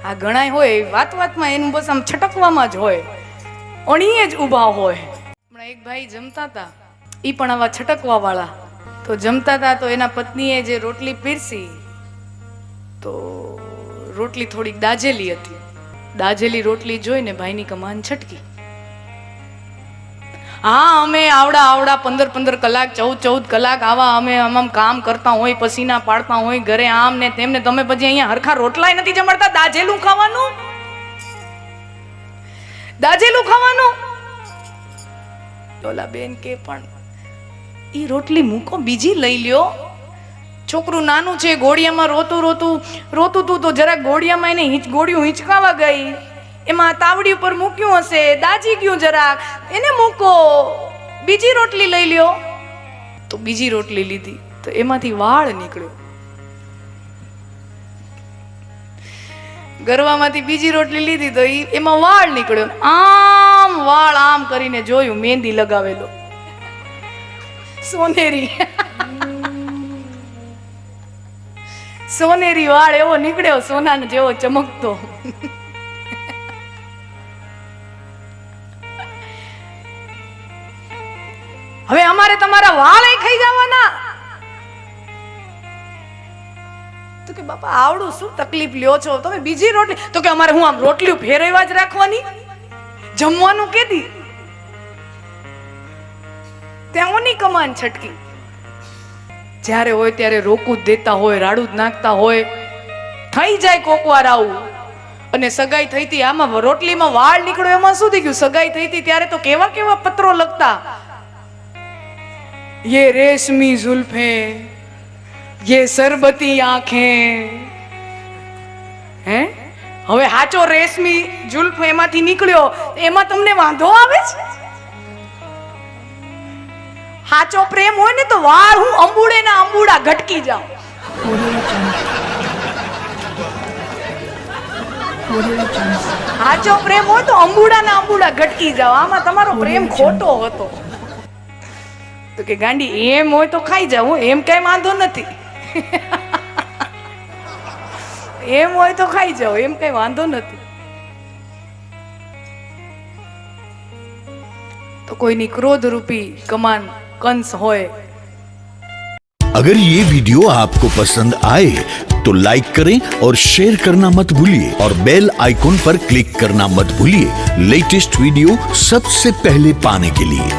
આ ઘણાય હોય વાત વાતમાં એનું બસ આમ છટકવામાં જ હોય, અણીએ જ ઊભા હોય. હમણાં એક ભાઈ જમતા હતા, એ પણ આવા છટકવા વાળા. તો જમતા હતા તો એના પત્નીએ જે રોટલી પીરસી તો રોટલી થોડીક દાજેલી હતી. દાજેલી રોટલી જોઈને ભાઈની કમાન છટકી. હા, અમે આવડા 15 કલાક 14 કલાક આવા અમે આમ કામ કરતા હોય, પસીના પાડતા હોય ઘરે, આમ ને તેમને, તમે પછી અહીંયા હરખા રોટલાય નથી જમાડતા. દાજેલું ખાવાનું, દાજેલું ખાવાનું. ઓલા બેન કે પણ ઈ રોટલી મૂકો, બીજી લઈ લ્યો. છોકરું નાનું છે, ગોળિયામાં રોતું તું તો જરાક ગોળિયામાં એને ગોળિયું હિંચકાવા ગઈ, એમાં તાવડી ઉપર મૂક્યું હશે, દાજી ગયું જરાક, એને મૂકો, બીજી રોટલી લઈ લ્યો. તો બીજી રોટલી લીધી તો એમાંથી વાળ નીકળ્યો. ગરવામાંથી બીજી રોટલી લીધી તો એમાં વાળ નીકળ્યો. આમ વાળ આમ કરીને જોયું, મહેંદી લગાવેલો સોનેરી સોનેરી વાળ એવો નીકળ્યો, સોના જેવો ચમકતો. હવે અમારે તમારા વાળ ખાઈ જવાના? તો કે બાપા આવડું શું તકલીફ લ્યો છો તમે, બીજી રોટલી? તો કે અમારે હું આમ રોટલી ફેરવવા જ રાખવાની, જમવાનું કેદી? ત્યાં ઓની કમાન છટકી. જ્યારે હોય ત્યારે રોકું જ દેતા હોય, રાડું જ નાખતા હોય. થઈ જાય કોકવાર આવું. અને સગાઈ થઈ હતી, આમાં રોટલીમાં વાળ નીકળ્યો, એમાં શું થઈ ગયું? સગાઈ થઈ હતી ત્યારે તો કેવા કેવા પત્રો લખતા, ये रेशमी जुल्फें, ये सरबती आंखें. હે, હવે હાચો રેશમી જુલ્ફ એમાંથી નીકળ્યો, એમાં તમને વાંધો આવે છે? હાચો પ્રેમ હોય ને તો વાળ હું અંબુડે ના અંબુડા ઘટકી જાઉં. હાચો પ્રેમ હોય તો અંબુડા ના અંબુડા ઘટકી જાવ. આમાં તમારો પ્રેમ ખોટો હતો. તો કે ગાંડી એમ હોય તો ખાઈ જાવ, એમ કઈ વાંધો નથી. એમ હોય તો ખાઈ જાવ, એમ કઈ વાંધો નથી. તો કોઈની ક્રોધ રૂપી કમાન કંસ હોય. अगर ये वीडियो आपको पसंद आए तो लाइक करें और शेयर करना मत भूलिए और बेल आइकॉन पर क्लिक करना मत भूलिए लेटेस्ट वीडियो सबसे पहले पाने के लिए.